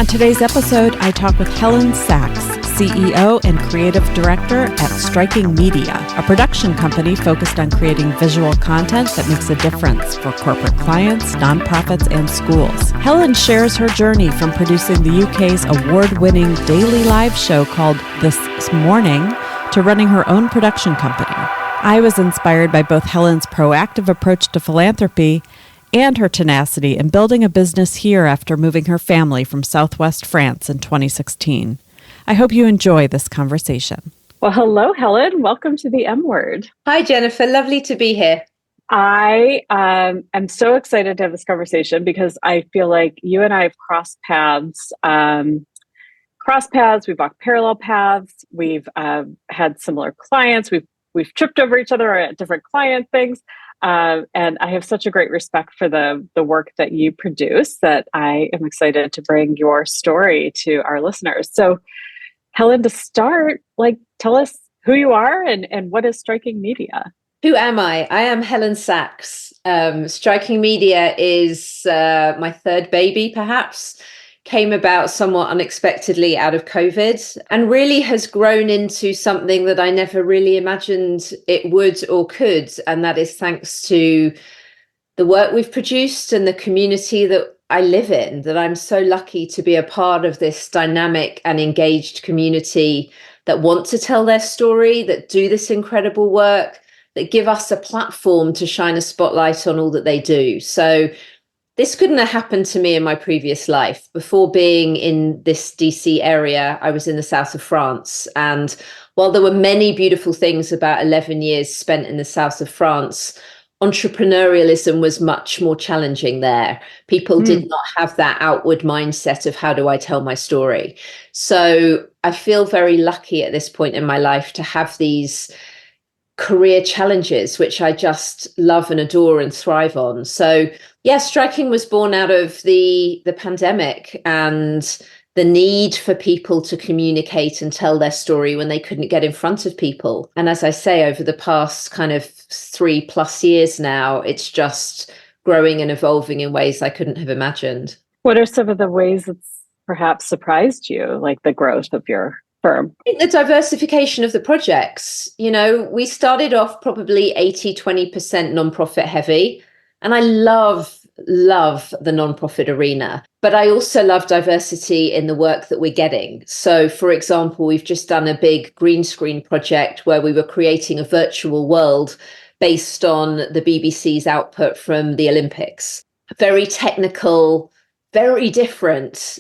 On today's episode, I talk with Helen Saks, CEO and Creative Director at Striking Media, a production company focused on creating visual content that makes a difference for corporate clients, nonprofits, and schools. Helen shares her journey from producing the UK's award-winning daily live show called This Morning to running her own production company. I was inspired by both Helen's proactive approach to philanthropy and her tenacity in building a business here after moving her family from Southwest France in 2016. I hope you enjoy this conversation. Well, hello, Helen. Welcome to the M Word. Hi, Jennifer. Lovely to be here. I am so excited to have this conversation because I feel like you and I have crossed paths. We've walked parallel paths. We've had similar clients. We've tripped over each other at different client things. And I have such a great respect for the work that you produce that I am excited to bring your story to our listeners. So, Helen, to start, tell us who you are and what is Striking Media? Who am I? I am Helen Saks. Striking Media is my third baby, perhaps. Came about somewhat unexpectedly out of COVID and really has grown into something that I never really imagined it would or could. And that is thanks to the work we've produced and the community that I live in, that I'm so lucky to be a part of this dynamic and engaged community that want to tell their story, that do this incredible work, that give us a platform to shine a spotlight on all that they do. So this couldn't have happened to me in my previous life. Before being in this DC area, I was in the south of France. And while there were many beautiful things about 11 years spent in the south of France, entrepreneurialism was much more challenging there. People did not have that outward mindset of how do I tell my story. So I feel very lucky at this point in my life to have these career challenges, which I just love and adore and thrive on. So yeah, Striking was born out of the pandemic and the need for people to communicate and tell their story when they couldn't get in front of people. And as I say, over the past kind of 3+ years now, it's just growing and evolving in ways I couldn't have imagined. What are some of the ways it's perhaps surprised you, like the growth of your firm? I think the diversification of the projects. We started off probably 80-20% nonprofit heavy. And I love the nonprofit arena, but I also love diversity in the work that we're getting. So, for example, we've just done a big green screen project where we were creating a virtual world based on the BBC's output from the Olympics. Very technical, very different,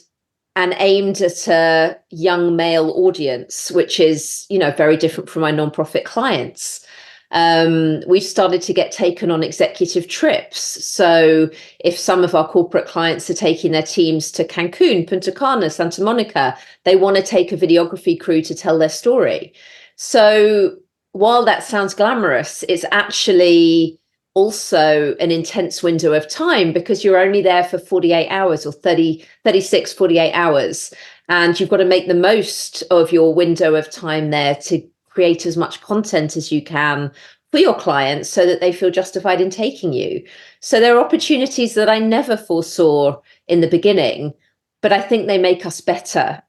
and aimed at a young male audience, which is, very different from my nonprofit clients. We've started to get taken on executive trips. So if some of our corporate clients are taking their teams to Cancun, Punta Cana, Santa Monica, they want to take a videography crew to tell their story. So while that sounds glamorous, it's actually also an intense window of time because you're only there for 48 hours or 36, 48 hours. And you've got to make the most of your window of time there to create as much content as you can for your clients so that they feel justified in taking you. So there are opportunities that I never foresaw in the beginning, but I think they make us better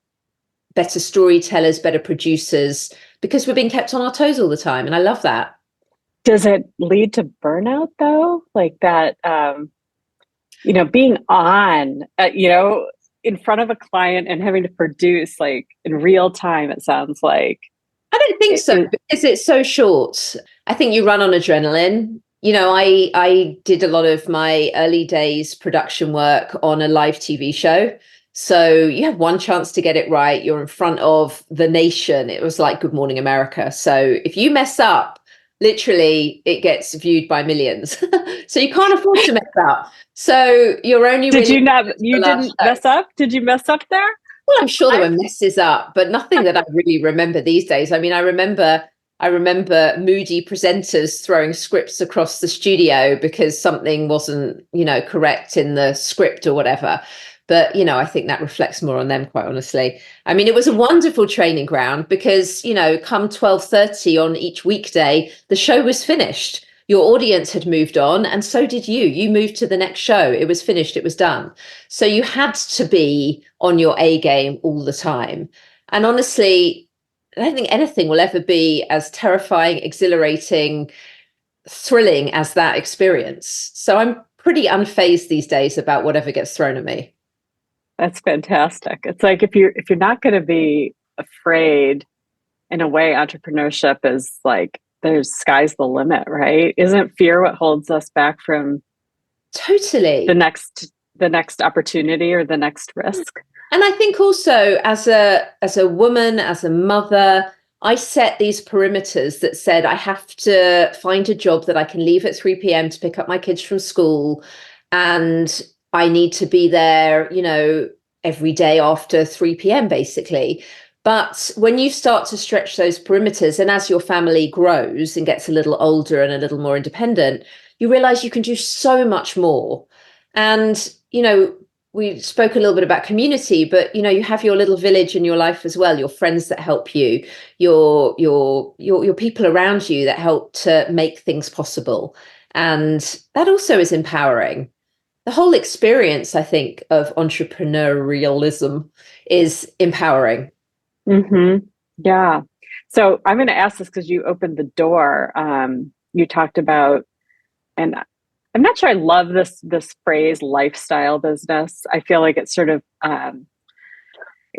storytellers, better producers, because we're being kept on our toes all the time. And I love that. Does it lead to burnout though? Like that, being on, in front of a client and having to produce like in real time, it sounds like. I don't think so because it's so short. I think you run on adrenaline. I did a lot of my early days production work on a live TV show. So you have one chance to get it right. You're in front of the nation. It was like Good Morning America. So if you mess up, literally it gets viewed by millions. So you can't afford to mess up. So you're only you didn't mess up? Did you mess up there? Well, I'm sure there were messes up, but nothing that I really remember these days. I mean, I remember moody presenters throwing scripts across the studio because something wasn't, correct in the script or whatever. But, I think that reflects more on them, quite honestly. I mean, it was a wonderful training ground because, come 12:30 on each weekday, the show was finished. your audience had moved on, and so did you. You moved to the next show. It was finished, it was done. So you had to be on your A game all the time. And honestly, I don't think anything will ever be as terrifying, exhilarating, thrilling as that experience. So I'm pretty unfazed these days about whatever gets thrown at me. That's fantastic. It's like if you're not going to be afraid, in a way, entrepreneurship is like there's sky's the limit, right? Isn't fear what holds us back from Totally the next opportunity or the next risk? And I think also as a woman, as a mother, I set these perimeters that said I have to find a job that I can leave at 3 p.m. to pick up my kids from school, and I need to be there, every day after 3 p.m. basically. But when you start to stretch those perimeters, and as your family grows and gets a little older and a little more independent, you realize you can do so much more. And, we spoke a little bit about community, but, you have your little village in your life as well, your friends that help you, your people around you that help to make things possible. And that also is empowering. The whole experience, I think, of entrepreneurialism is empowering. Mm-hmm. Yeah. So I'm going to ask this because you opened the door. You talked about, and I'm not sure I love this phrase, lifestyle business. I feel like it's sort of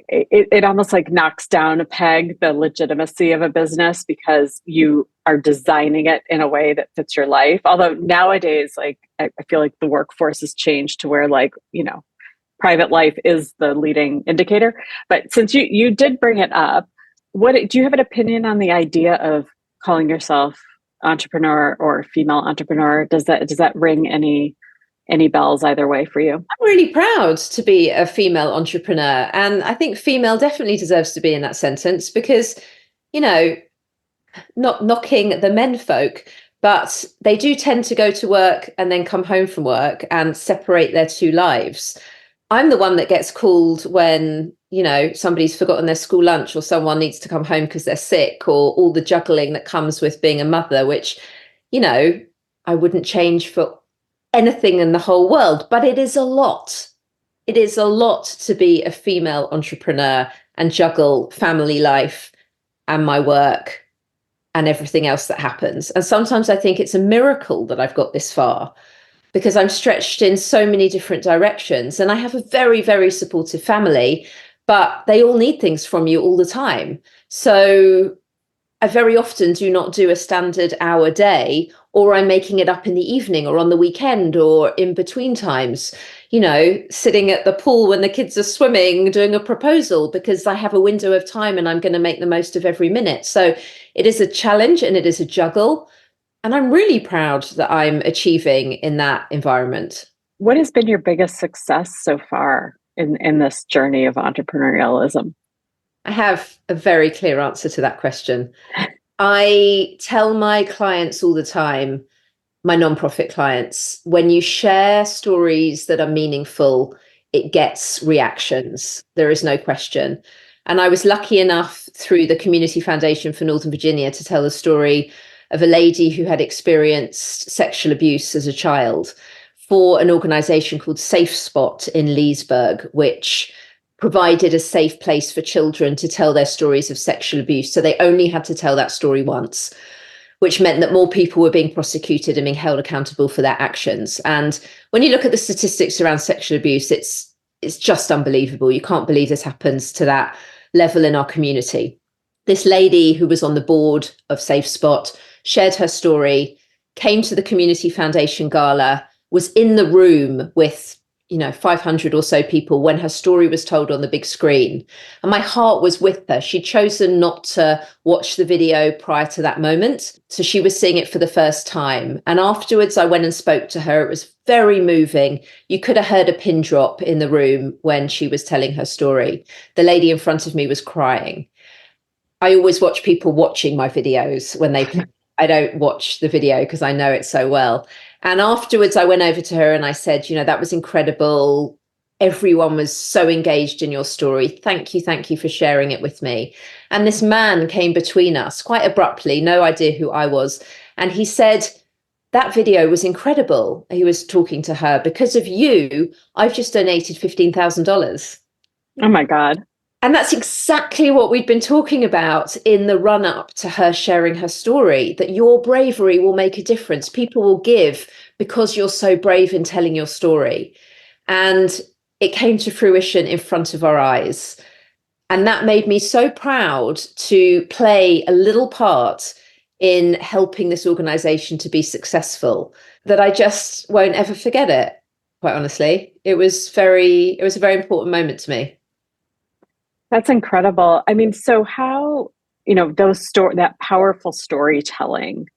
it almost like knocks down a peg the legitimacy of a business because you are designing it in a way that fits your life. Although nowadays, like I feel like the workforce has changed to where private life is the leading indicator. But since you did bring it up, what do you have an opinion on the idea of calling yourself entrepreneur or female entrepreneur? Does that ring any bells either way for you? I'm really proud to be a female entrepreneur. And I think female definitely deserves to be in that sentence because, not knocking the men folk, but they do tend to go to work and then come home from work and separate their two lives. I'm the one that gets called when, somebody's forgotten their school lunch or someone needs to come home because they're sick, or all the juggling that comes with being a mother, which, I wouldn't change for anything in the whole world. But it is a lot. It is a lot to be a female entrepreneur and juggle family life and my work and everything else that happens. And sometimes I think it's a miracle that I've got this far, because I'm stretched in so many different directions. And I have a very, very supportive family, but they all need things from you all the time. So I very often do not do a standard hour day, or I'm making it up in the evening or on the weekend or in between times, sitting at the pool when the kids are swimming, doing a proposal because I have a window of time and I'm going to make the most of every minute. So it is a challenge and it is a juggle. And I'm really proud that I'm achieving in that environment. What has been your biggest success so far in this journey of entrepreneurialism? I have a very clear answer to that question. I tell my clients all the time, my nonprofit clients, when you share stories that are meaningful, it gets reactions. There is no question. And I was lucky enough through the Community Foundation for Northern Virginia to tell the story of a lady who had experienced sexual abuse as a child for an organization called Safe Spot in Leesburg, which provided a safe place for children to tell their stories of sexual abuse. So they only had to tell that story once, which meant that more people were being prosecuted and being held accountable for their actions. And when you look at the statistics around sexual abuse, it's just unbelievable. You can't believe this happens to that level in our community. This lady who was on the board of Safe Spot shared her story, came to the Community Foundation Gala, was in the room with 500 or so people when her story was told on the big screen. And my heart was with her. She'd chosen not to watch the video prior to that moment. So she was seeing it for the first time. And afterwards, I went and spoke to her. It was very moving. You could have heard a pin drop in the room when she was telling her story. The lady in front of me was crying. I always watch people watching my videos when they play. I don't watch the video because I know it so well. And afterwards, I went over to her and I said, that was incredible. Everyone was so engaged in your story. Thank you for sharing it with me. And this man came between us quite abruptly, no idea who I was. And he said, that video was incredible. He was talking to her, because of you, I've just donated $15,000. Oh my God. And that's exactly what we'd been talking about in the run up to her sharing her story, that your bravery will make a difference. People will give because you're so brave in telling your story. And it came to fruition in front of our eyes. And that made me so proud to play a little part in helping this organization to be successful, that I just won't ever forget it, quite honestly. It was a very important moment to me. That's incredible. I mean, so how, that powerful storytelling,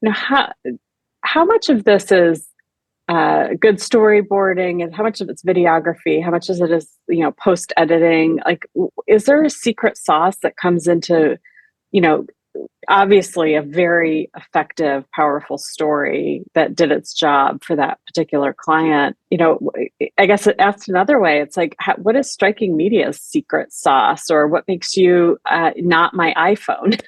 how much of this is good storyboarding, and how much of it's videography, how much of it is, post editing? Like, is there a secret sauce that comes into, obviously a very effective, powerful story that did its job for that particular client? I guess it asked another way, it's like, what is Striking Media's secret sauce, or what makes you not my iPhone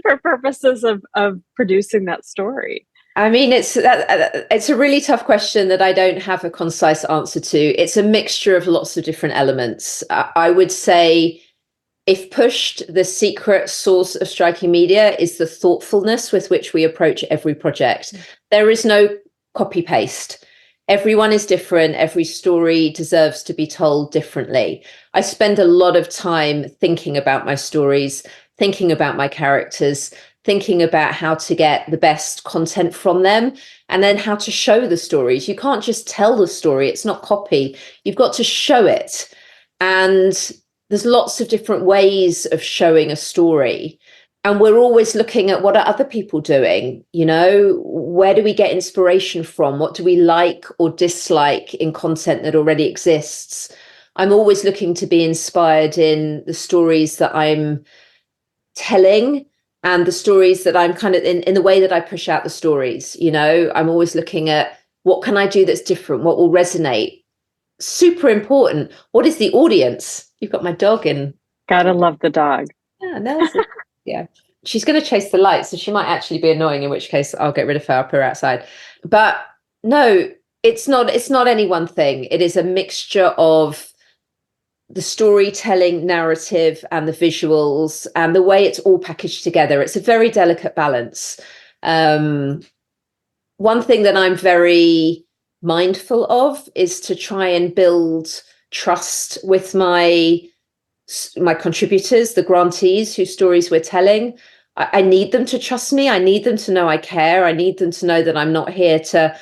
for purposes of producing that story? I mean, it's a really tough question that I don't have a concise answer to. It's a mixture of lots of different elements. I would say, if pushed, the secret sauce of Striking Media is the thoughtfulness with which we approach every project. There is no copy paste. Everyone is different. Every story deserves to be told differently. I spend a lot of time thinking about my stories, thinking about my characters, thinking about how to get the best content from them, and then how to show the stories. You can't just tell the story. It's not copy. You've got to show it. And there's lots of different ways of showing a story. And we're always looking at, what are other people doing? Where do we get inspiration from? What do we like or dislike in content that already exists? I'm always looking to be inspired in the stories that I'm telling, and the stories that I'm kind of in the way that I push out the stories. I'm always looking at, what can I do that's different? What will resonate? Super important. What is the audience? You've got my dog in. Gotta love the dog. Yeah, Nelson. Yeah. She's going to chase the lights, so she might actually be annoying, in which case I'll get rid of her. I'll put her outside. But no, it's not any one thing. It is a mixture of the storytelling, narrative, and the visuals, and the way it's all packaged together. It's a very delicate balance. One thing that I'm very mindful of is to try and build trust with my contributors, the grantees whose stories we're telling. I need them to trust me. I need them to know I care. I need them to know that I'm not here to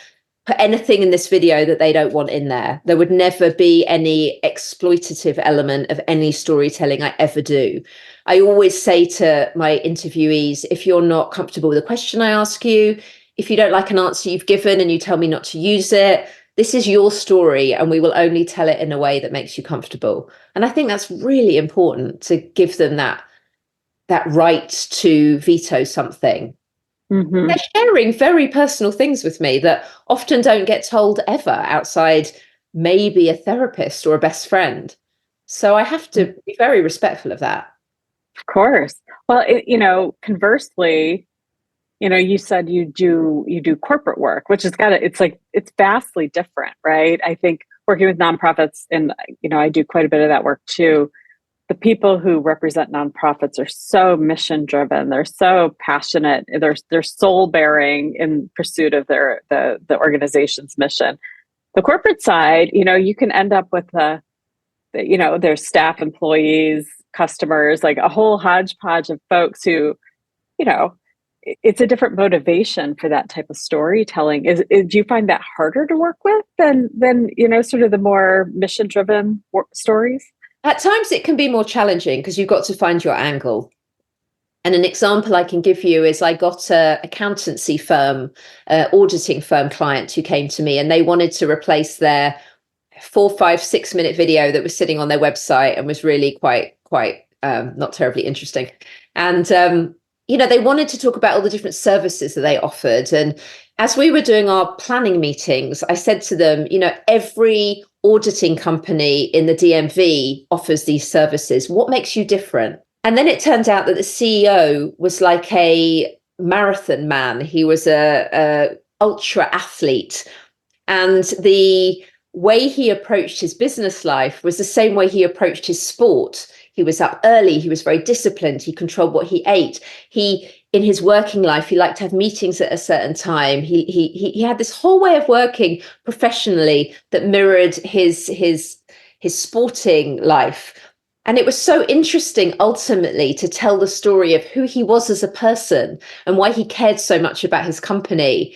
put anything in this video that they don't want in there. There would never be any exploitative element of any storytelling I ever do. I always say to my interviewees, if you're not comfortable with a question I ask you, if you don't like an answer you've given and you tell me not to use it, this is your story, and we will only tell it in a way that makes you comfortable. And I think that's really important, to give them that right to veto something. Mm-hmm. They're sharing very personal things with me that often don't get told ever outside maybe a therapist or a best friend. So I have to be very respectful of that. Of course. Well, conversely, you said you do corporate work, which is it's vastly different, right? I think working with nonprofits, and I do quite a bit of that work too. The people who represent nonprofits are so mission driven. They're so passionate. They're soul bearing in pursuit of the organization's mission. The corporate side, you can end up with their staff, employees, customers, like a whole hodgepodge of folks who, it's a different motivation for that type of storytelling. Do you find that harder to work with than sort of the more mission driven stories? At times it can be more challenging, because you've got to find your angle. And an example I can give you is, I got an accountancy firm, auditing firm client who came to me, and they wanted to replace their 4, 5, 6 minute video that was sitting on their website and was really quite not terribly interesting. And they wanted to talk about all the different services that they offered. And as we were doing our planning meetings, I said to them, every auditing company in the DMV offers these services. What makes you different? And then it turned out that the CEO was like a marathon man. He was a ultra athlete. And the way he approached his business life was the same way he approached his sport. He was up early. He was very disciplined. He controlled what he ate. In his working life, he liked to have meetings at a certain time. He had this whole way of working professionally that mirrored his sporting life. And it was so interesting, ultimately, to tell the story of who he was as a person and why he cared so much about his company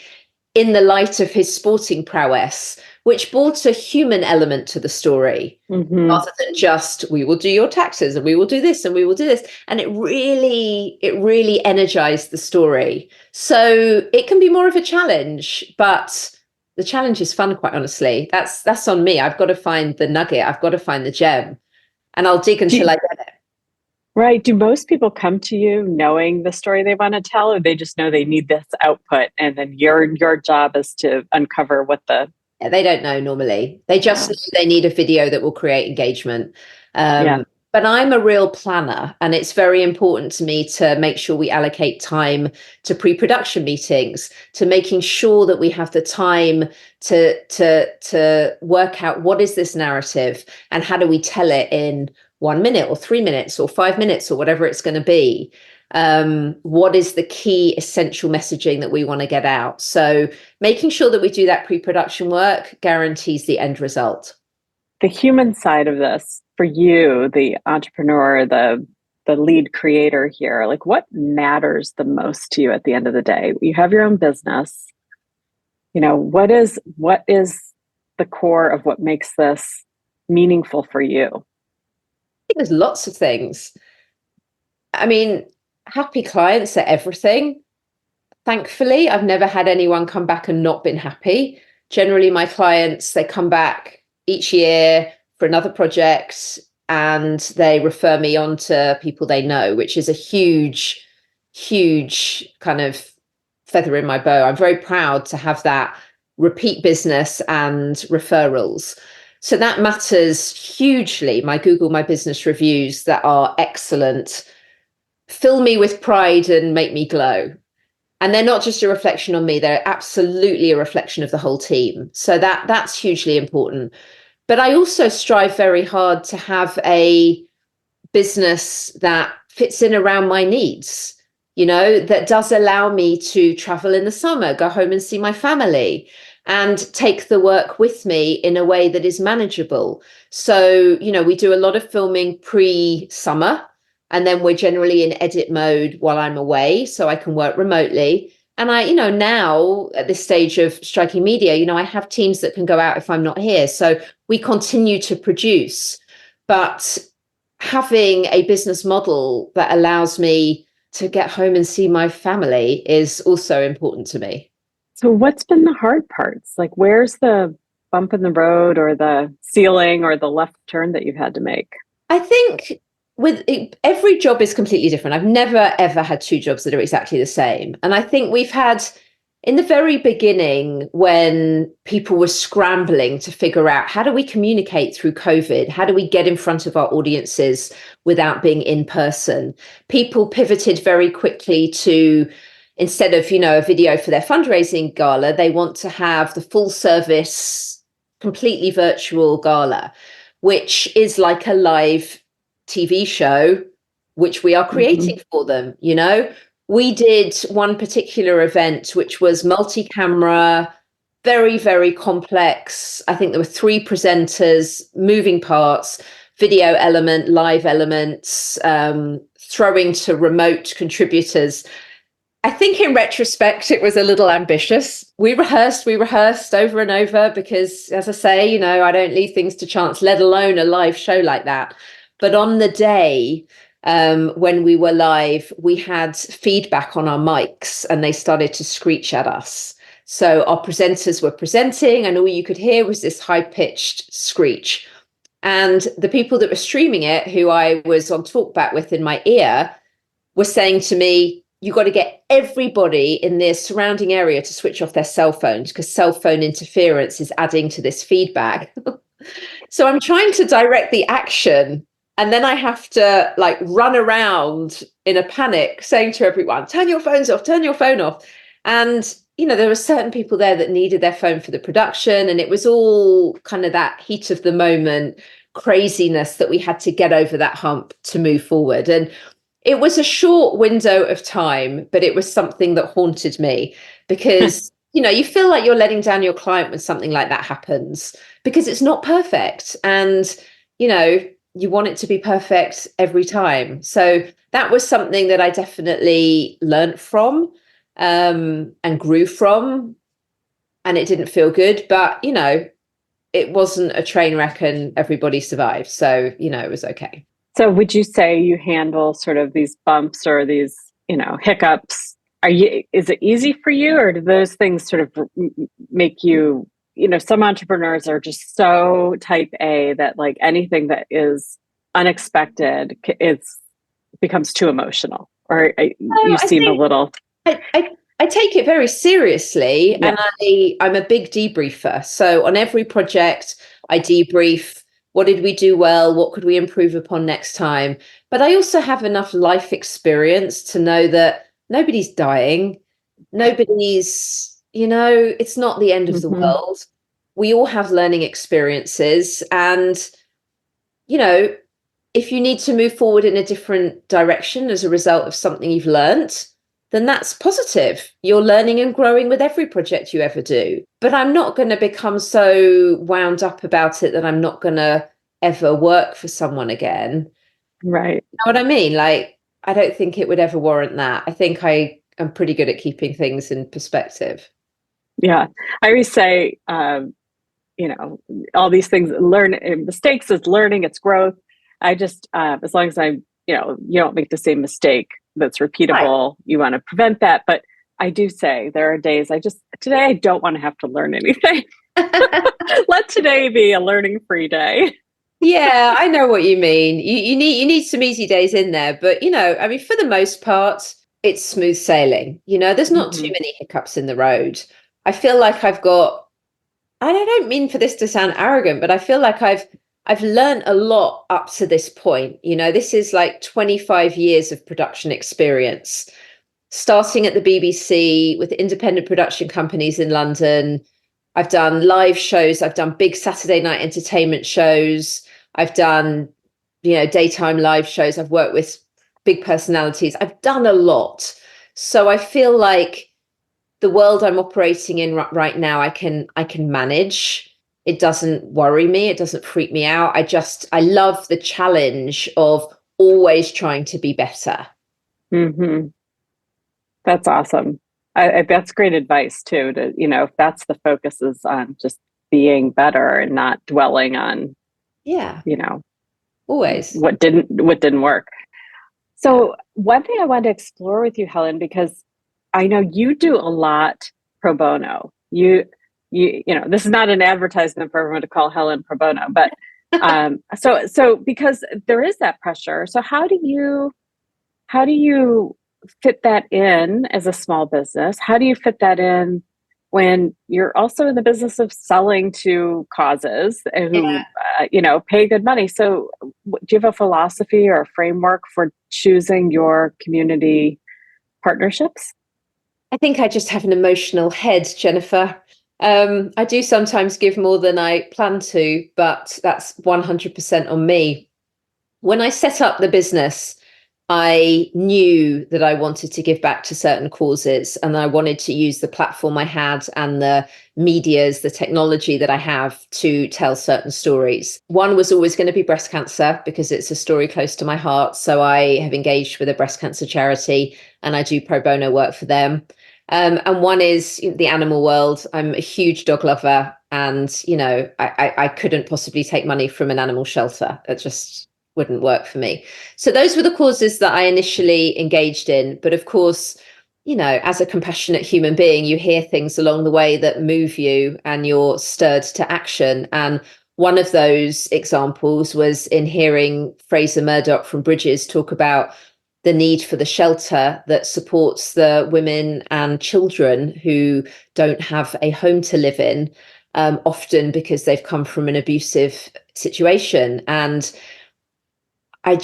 in the light of his sporting prowess, which brought a human element to the story, rather than just, we will do your taxes and we will do this and we will do this. And it really energized the story. So it can be more of a challenge, but the challenge is fun, quite honestly. That's on me. I've got to find the nugget. I've got to find the gem, and I'll dig until I get it. Right. Do most people come to you knowing the story they want to tell, or they just know they need this output, and then your job is to uncover what the... Yeah, they don't know normally. They just know they need a video that will create engagement. But I'm a real planner, and it's very important to me to make sure we allocate time to pre-production meetings, to making sure that we have the time to work out what is this narrative and how do we tell it in 1 minute or 3 minutes or 5 minutes or whatever it's going to be. What is the key essential messaging that we want to get out? So making sure that we do that pre-production work guarantees the end result. The human side of this for you, the entrepreneur, the lead creator here, like what matters the most to you at the end of the day? You have your own business. You know, what is the core of what makes this meaningful for you? I think there's lots of things. I mean, happy clients are everything. Thankfully, I've never had anyone come back and not been happy. Generally, my clients, they come back each year for another project and they refer me on to people they know, which is a huge kind of feather in my bow. I'm very proud to have that repeat business and referrals. So that matters hugely. My Google My Business reviews that are excellent fill me with pride and make me glow. And they're not just a reflection on me, they're absolutely a reflection of the whole team. So that's hugely important. But I also strive very hard to have a business that fits in around my needs, you know, that does allow me to travel in the summer, go home and see my family, and take the work with me in a way that is manageable. So, you know, we do a lot of filming pre-summer, and then we're generally in edit mode while I'm away, so I can work remotely. And I, you know, now at this stage of Striking Media, you know, I have teams that can go out if I'm not here. So we continue to produce, but having a business model that allows me to get home and see my family is also important to me. So what's been the hard parts? Like, where's the bump in the road or the ceiling or the left turn that you've had to make? I think every job is completely different. I've never, ever had two jobs that are exactly the same. And I think we've had, in the very beginning, when people were scrambling to figure out how do we communicate through COVID? How do we get in front of our audiences without being in person? People pivoted very quickly to, instead of, you know, a video for their fundraising gala, they want to have the full service, completely virtual gala, which is like a live TV show, which we are creating for them. You know, we did one particular event, which was multi-camera, very, very complex. I think there were 3 presenters, moving parts, video element, live elements, throwing to remote contributors. I think in retrospect, it was a little ambitious. We rehearsed over and over because, as I say, you know, I don't leave things to chance, let alone a live show like that. But on the day when we were live, we had feedback on our mics and they started to screech at us. So our presenters were presenting and all you could hear was this high-pitched screech. And the people that were streaming it, who I was on talkback with in my ear, were saying to me, you've got to get everybody in the surrounding area to switch off their cell phones because cell phone interference is adding to this feedback. So I'm trying to direct the action And then I have to like run around in a panic saying to everyone, turn your phones off, turn your phone off. And, there were certain people there that needed their phone for the production. And it was all kind of that heat of the moment craziness that we had to get over that hump to move forward. And it was a short window of time, but it was something that haunted me because, you feel like you're letting down your client when something like that happens because it's not perfect. And, you want it to be perfect every time. So that was something that I definitely learned from and grew from. And it didn't feel good, but, it wasn't a train wreck and everybody survived. So, it was okay. So would you say you handle sort of these bumps or these, hiccups? Is it easy for you, or do those things sort of make you, some entrepreneurs are just so type A that like anything that is unexpected, becomes too emotional, or you seem a little. I take it very seriously, and I'm a big debriefer. So on every project, I debrief. What did we do well? What could we improve upon next time? But I also have enough life experience to know that nobody's dying. Nobody's, it's not the end of the world. We all have learning experiences. And, if you need to move forward in a different direction as a result of something you've learned, then that's positive. You're learning and growing with every project you ever do. But I'm not going to become so wound up about it that I'm not going to ever work for someone again. Right. You know what I mean? Like, I don't think it would ever warrant that. I think I am pretty good at keeping things in perspective. Yeah. I always say, all these things, mistakes is learning, it's growth. I just, as long as you don't make the same mistake that's repeatable, right. You want to prevent that. But I do say there are days today I don't want to have to learn anything. Let today be a learning free day. Yeah, I know what you mean. You need some easy days in there, but for the most part, it's smooth sailing. There's not too many hiccups in the road. I feel like I've got, and I don't mean for this to sound arrogant, but I feel like I've learned a lot up to this point. This is like 25 years of production experience, starting at the BBC with independent production companies in London. I've done live shows. I've done big Saturday night entertainment shows. I've done, daytime live shows. I've worked with big personalities. I've done a lot. So I feel like the world I'm operating in right now, I can manage. It doesn't worry me. It doesn't freak me out. I love the challenge of always trying to be better. Mm-hmm. That's awesome. That's great advice too, to, if that's the focus is on just being better and not dwelling on, always what didn't work. So one thing I wanted to explore with you, Helen, because I know you do a lot pro bono. You this is not an advertisement for everyone to call Helen pro bono, but so because there is that pressure. So how do you fit that in as a small business? How do you fit that in when you're also in the business of selling to causes who pay good money? So do you have a philosophy or a framework for choosing your community partnerships? I think I just have an emotional head, Jennifer. I do sometimes give more than I plan to, but that's 100% on me. When I set up the business, I knew that I wanted to give back to certain causes, and I wanted to use the platform I had and the medias, the technology that I have to tell certain stories. One was always going to be breast cancer because it's a story close to my heart. So I have engaged with a breast cancer charity and I do pro bono work for them. And one is the animal world. I'm a huge dog lover, and I couldn't possibly take money from an animal shelter. It just wouldn't work for me. So those were the causes that I initially engaged in. But of course, as a compassionate human being, you hear things along the way that move you and you're stirred to action. And one of those examples was in hearing Fraser Murdoch from Bridges talk about the need for the shelter that supports the women and children who don't have a home to live in, often because they've come from an abusive situation. And I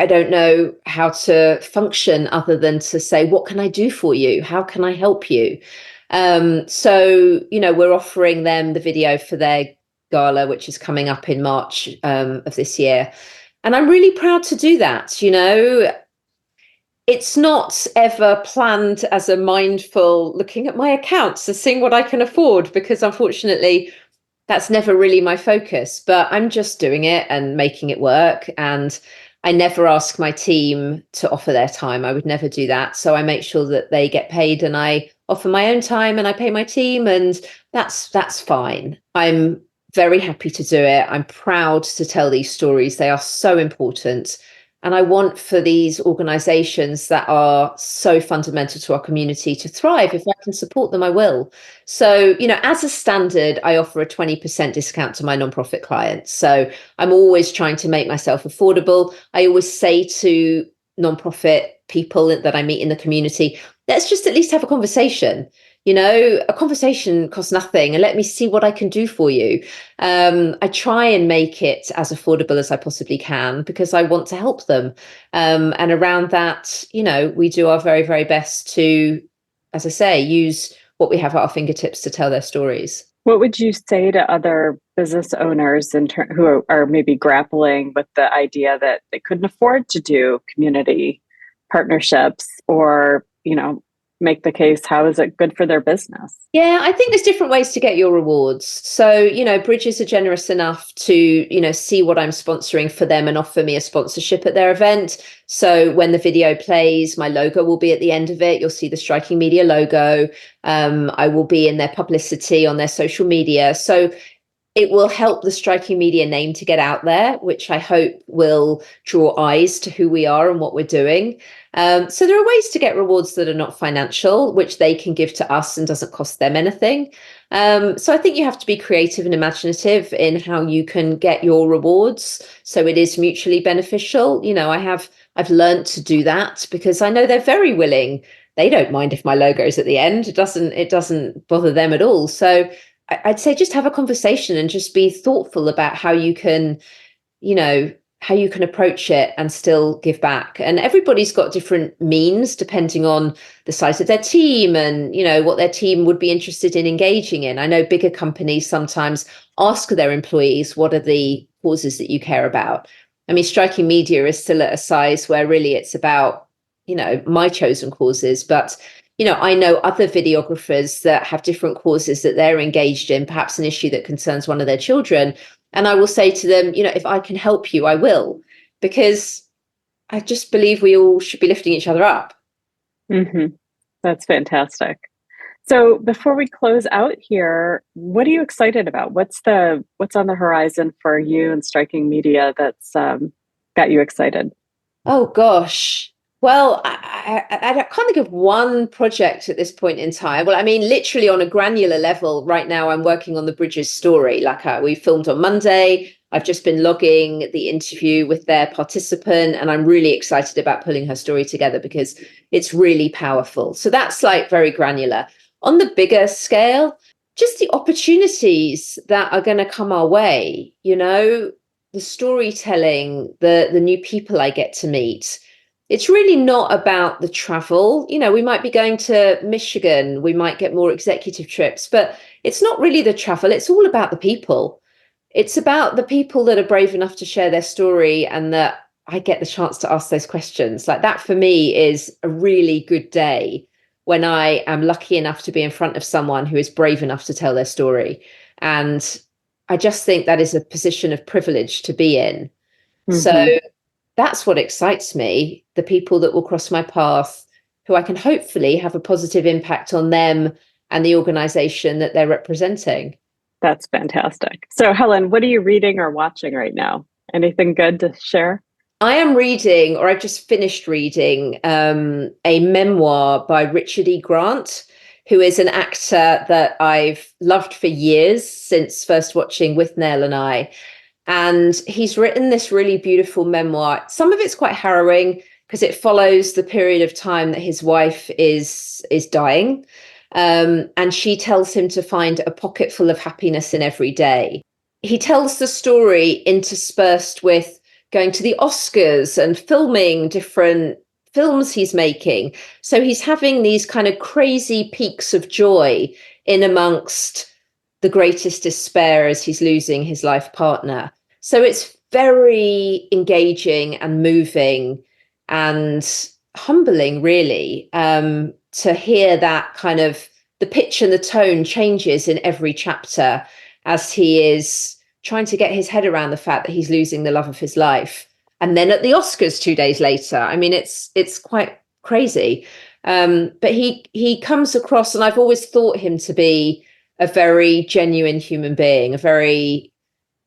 don't know how to function other than to say, what can I do for you? How can I help you? So, we're offering them the video for their gala, which is coming up in March of this year. And I'm really proud to do that. It's not ever planned as a mindful looking at my accounts to seeing what I can afford, because unfortunately, that's never really my focus. But I'm just doing it and making it work. And I never ask my team to offer their time. I would never do that. So I make sure that they get paid, and I offer my own time and I pay my team, and that's fine. I'm very happy to do it. I'm proud to tell these stories. They are so important. And I want for these organizations that are so fundamental to our community to thrive. If I can support them, I will. So, as a standard, I offer a 20% discount to my nonprofit clients. So I'm always trying to make myself affordable. I always say to nonprofit people that I meet in the community, let's just at least have a conversation. A conversation costs nothing, and let me see what I can do for you. I try and make it as affordable as I possibly can because I want to help them. And around that, we do our very, very best to, as I say, use what we have at our fingertips to tell their stories. What would you say to other business owners who are maybe grappling with the idea that they couldn't afford to do community partnerships, or, make the case, how is it good for their business? Yeah, I think there's different ways to get your rewards. So, Bridges are generous enough to, see what I'm sponsoring for them and offer me a sponsorship at their event. So when the video plays, my logo will be at the end of it. You'll see the Striking Media logo. I will be in their publicity on their social media. So it will help the Striking Media name to get out there, which I hope will draw eyes to who we are and what we're doing. So there are ways to get rewards that are not financial, which they can give to us and doesn't cost them anything. So I think you have to be creative and imaginative in how you can get your rewards, so it is mutually beneficial. I've learned to do that because I know they're very willing. They don't mind if my logo is at the end. It doesn't bother them at all. So I'd say just have a conversation and just be thoughtful about how you can approach it and still give back. And everybody's got different means depending on the size of their team and, what their team would be interested in engaging in. I know bigger companies sometimes ask their employees, what are the causes that you care about? I mean, Striking Media is still at a size where really it's about, my chosen causes, but I know other videographers that have different causes that they're engaged in, perhaps an issue that concerns one of their children. And I will say to them, if I can help you, I will, because I just believe we all should be lifting each other up. Mm-hmm. That's fantastic. So before we close out here, what are you excited about? What's on the horizon for you and Striking Media that's got you excited? Oh, gosh. Well, I can't think of one project at this point in time. Well, I mean, literally on a granular level, right now I'm working on the Bridges story. We filmed on Monday. I've just been logging the interview with their participant, and I'm really excited about pulling her story together because it's really powerful. So that's very granular. On the bigger scale, just the opportunities that are going to come our way, the storytelling, the new people I get to meet. It's really not about the travel. We might be going to Michigan, we might get more executive trips, but it's not really the travel. It's all about the people. It's about the people that are brave enough to share their story and that I get the chance to ask those questions. That for me is a really good day when I am lucky enough to be in front of someone who is brave enough to tell their story. And I just think that is a position of privilege to be in. Mm-hmm. So that's what excites me, the people that will cross my path, who I can hopefully have a positive impact on them and the organization that they're representing. That's fantastic. So Helen, what are you reading or watching right now? Anything good to share? I am reading, or I've just finished reading, a memoir by Richard E. Grant, who is an actor that I've loved for years since first watching Withnail and I. And he's written this really beautiful memoir. Some of it's quite harrowing because it follows the period of time that his wife is dying. And she tells him to find a pocket full of happiness in every day. He tells the story interspersed with going to the Oscars and filming different films he's making. So he's having these kind of crazy peaks of joy in amongst the greatest despair as he's losing his life partner. So it's very engaging and moving and humbling, really, to hear that kind of the pitch and the tone changes in every chapter as he is trying to get his head around the fact that he's losing the love of his life. And then at the Oscars 2 days later, I mean, it's quite crazy. But he comes across, and I've always thought him to be a very genuine human being, a very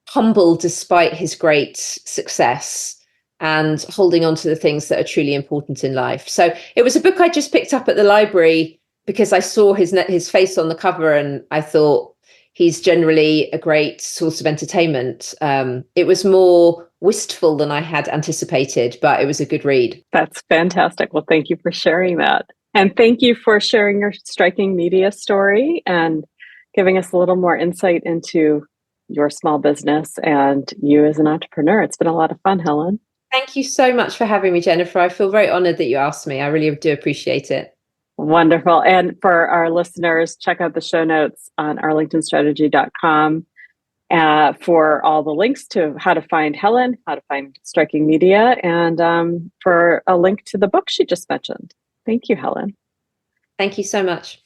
humble despite his great success, and holding on to the things that are truly important in life. So it was a book I just picked up at the library because I saw his face on the cover, and I thought he's generally a great source of entertainment. It was more wistful than I had anticipated, but it was a good read. That's fantastic. Well, thank you for sharing that. And thank you for sharing your striking media story and giving us a little more insight into your small business and you as an entrepreneur. It's been a lot of fun, Helen. Thank you so much for having me, Jennifer. I feel very honored that you asked me. I really do appreciate it. Wonderful. And for our listeners, check out the show notes on arlingtonstrategy.com for all the links to how to find Helen, how to find Striking Media, and for a link to the book she just mentioned. Thank you, Helen. Thank you so much.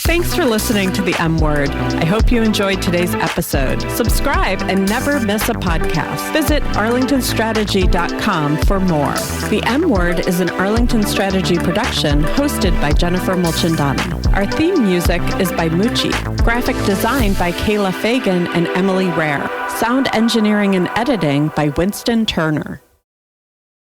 Thanks for listening to The M Word. I hope you enjoyed today's episode. Subscribe and never miss a podcast. Visit arlingtonstrategy.com for more. The M Word is an Arlington Strategy production hosted by Jennifer Mulchandani. Our theme music is by Moochie. Graphic design by Kayla Fagan and Emily Rare. Sound engineering and editing by Winston Turner.